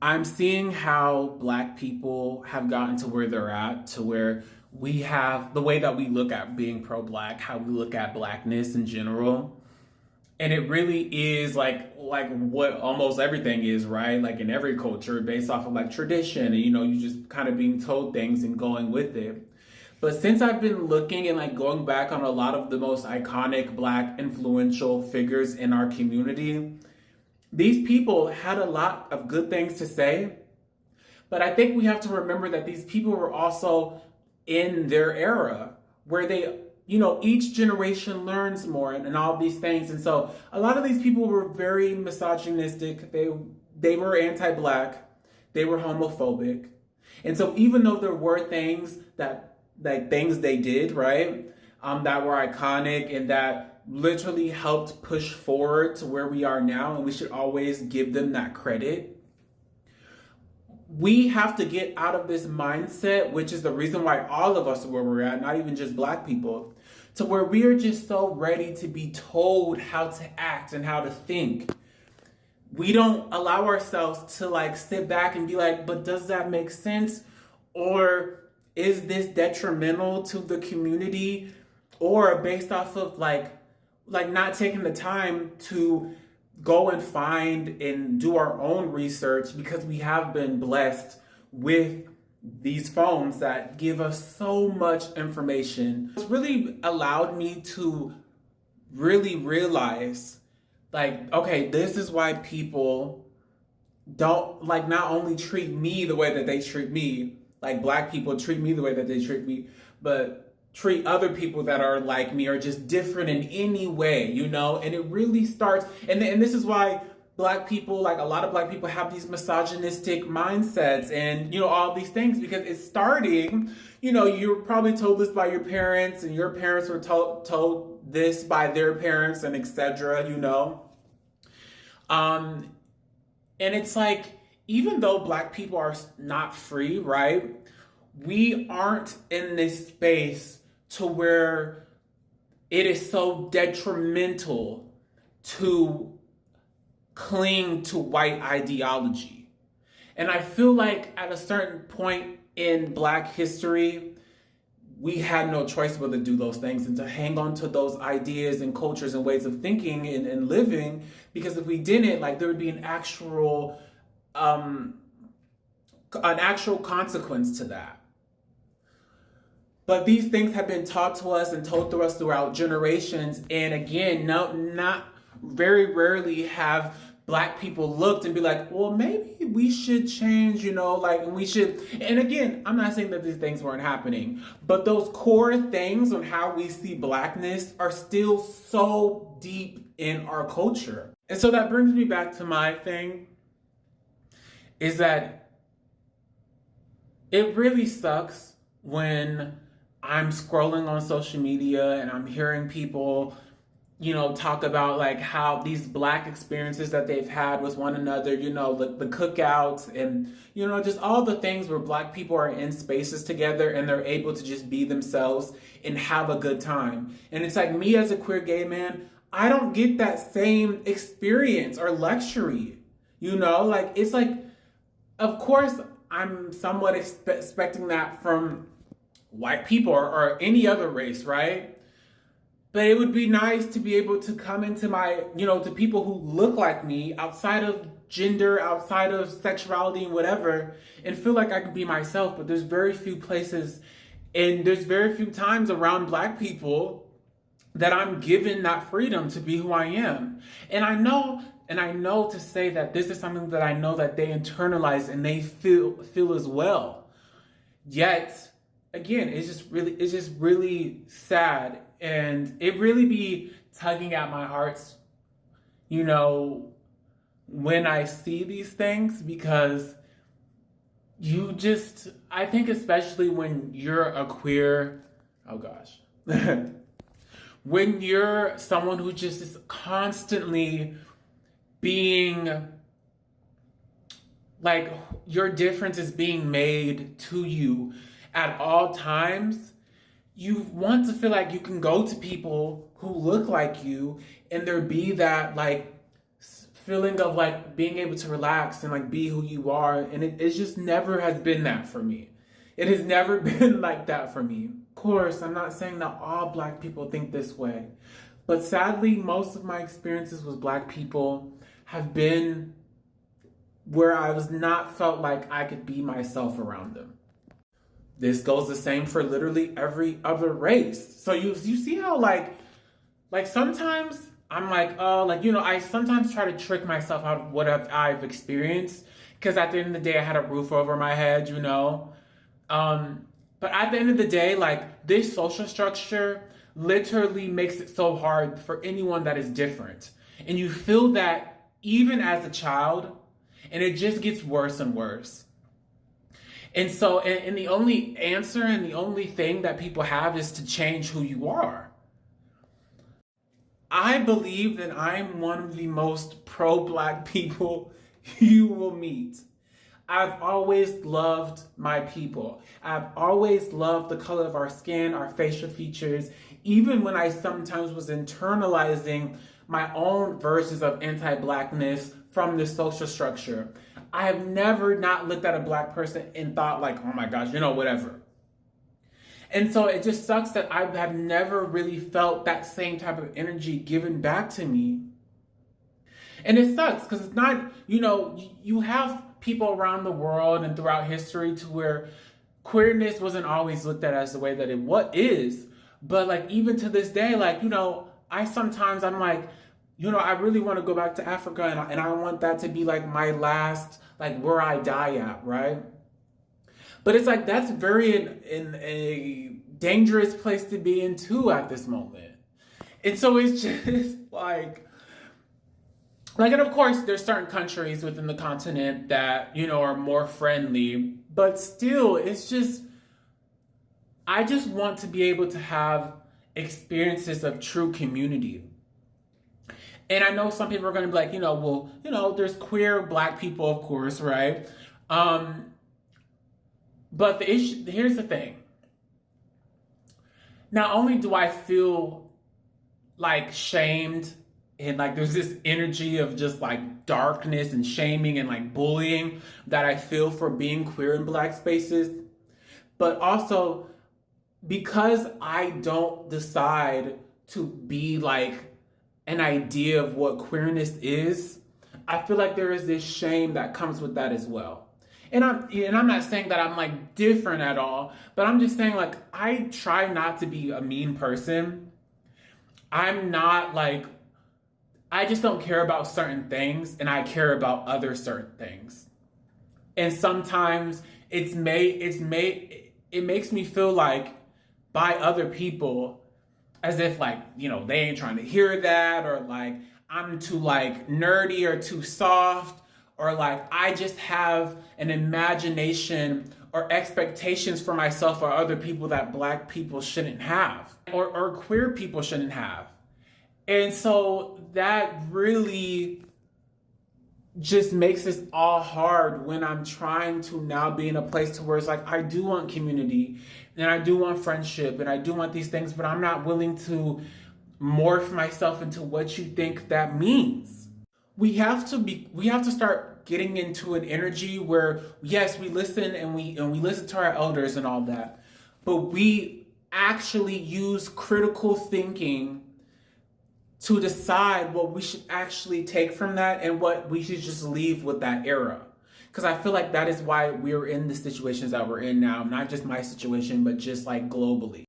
I'm seeing how Black people have gotten to where they're at, to where we have the way that we look at being pro Black, how we look at Blackness in general. And it really is like what almost everything is, right? Like in every culture, based off of like tradition, and you just kind of being told things and going with it. But since I've been looking and like going back on a lot of the most iconic Black influential figures in our community, these people had a lot of good things to say, but I think we have to remember that these people were also in their era where each generation learns more and all these things. And so a lot of these people were very misogynistic. They were anti-Black. They were homophobic. And so even though there were things things they did, right, that were iconic and that literally helped push forward to where we are now, and we should always give them that credit. We have to get out of this mindset, which is the reason why all of us are where we're at, not even just Black people, to where we are just so ready to be told how to act and how to think. We don't allow ourselves to like sit back and be like, but does that make sense? Or is this detrimental to the community? Or based off of like not taking the time to go and find and do our own research, because we have been blessed with these phones that give us so much information. It's really allowed me to really realize, like, okay, this is why people don't like not only treat me the way that they treat me, like Black people treat me the way that they treat me, but treat other people that are like me or just different in any way, and it really starts, and this is why Black people, like a lot of Black people, have these misogynistic mindsets and all these things, because it's starting, you were probably told this by your parents, and your parents were told this by their parents, and etc. And it's like, even though Black people are not free, right, we aren't in this space to where it is so detrimental to cling to white ideology. And I feel like at a certain point in Black history, we had no choice but to do those things and to hang on to those ideas and cultures and ways of thinking and living, because if we didn't, like, there would be an actual consequence to that. But these things have been taught to us and told to us throughout generations. And again, not very rarely have Black people looked and be like, well, maybe we should change, and we should. And again, I'm not saying that these things weren't happening, but those core things on how we see Blackness are still so deep in our culture. And so that brings me back to my thing, is that it really sucks when I'm scrolling on social media and I'm hearing people, talk about like how these Black experiences that they've had with one another, the cookouts and, just all the things where Black people are in spaces together and they're able to just be themselves and have a good time. And it's like, me as a queer gay man, I don't get that same experience or luxury, it's like, of course, I'm somewhat expecting that from white people or any other race, right? But it would be nice to be able to come into my, to people who look like me outside of gender, outside of sexuality and whatever, and feel like I can be myself. But there's very few places and there's very few times around Black people that I'm given that freedom to be who I am. And I know to say that this is something that I know that they internalize and they feel as well. Yet, again, it's just really sad, and it really be tugging at my hearts, when I see these things, because I think especially when you're a queer, oh gosh, when you're someone who just is constantly being like, your difference is being made to you at all times, you want to feel like you can go to people who look like you and there be that like feeling of like being able to relax and like be who you are. And it just never has been that for me. It has never been like that for me. Of course, I'm not saying that all Black people think this way, but sadly, most of my experiences with Black people have been where I was not felt like I could be myself around them. This goes the same for literally every other race. So you see how like sometimes I'm like, oh, like, you know, I sometimes try to trick myself out of what I've experienced, because at the end of the day, I had a roof over my head, you know. But at the end of the day, like, this social structure literally makes it so hard for anyone that is different. And you feel that even as a child, and it just gets worse and worse. And so, and the only answer and the only thing that people have is to change who you are. I believe that I'm one of the most pro-Black people you will meet. I've always loved my people. I've always loved the color of our skin, our facial features, even when I sometimes was internalizing my own versions of anti-Blackness from this social structure. I have never not looked at a Black person and thought like, oh my gosh, you know, whatever. And so it just sucks that I have never really felt that same type of energy given back to me. And it sucks because it's not, you know, you have people around the world and throughout history to where queerness wasn't always looked at as the way that it is. But like, even to this day, like, you know, I'm like, you know, I really want to go back to Africa, and I want that to be like my last, like where I die at, right? But it's like, that's very in a dangerous place to be in too at this moment. And so it's just like, and of course, there's certain countries within the continent that, you know, are more friendly, but still, it's just, I just want to be able to have experiences of true community. And I know some people are going to be like, you know, well, you know, there's queer Black people, of course, right? But here's the thing. Not only do I feel like shamed and like there's this energy of just like darkness and shaming and like bullying that I feel for being queer in Black spaces, but also because I don't decide to be like an idea of what queerness is, I feel like there is this shame that comes with that as well. And I'm not saying that I'm like different at all, but I'm just saying like I try not to be a mean person. I'm not like, I just don't care about certain things, and I care about other certain things. And sometimes it makes me feel like by other people as if like, you know, they ain't trying to hear that, or like I'm too like nerdy or too soft, or like I just have an imagination or expectations for myself or other people that Black people shouldn't have, or queer people shouldn't have. And so that really just makes this all hard when I'm trying to now be in a place to where it's like, I do want community and I do want friendship and I do want these things, but I'm not willing to morph myself into what you think that means. We have to start getting into an energy where, yes, we listen and we listen to our elders and all that, but we actually use critical thinking to decide what we should actually take from that and what we should just leave with that era. Because I feel like that is why we're in the situations that we're in now, not just my situation, but just like globally.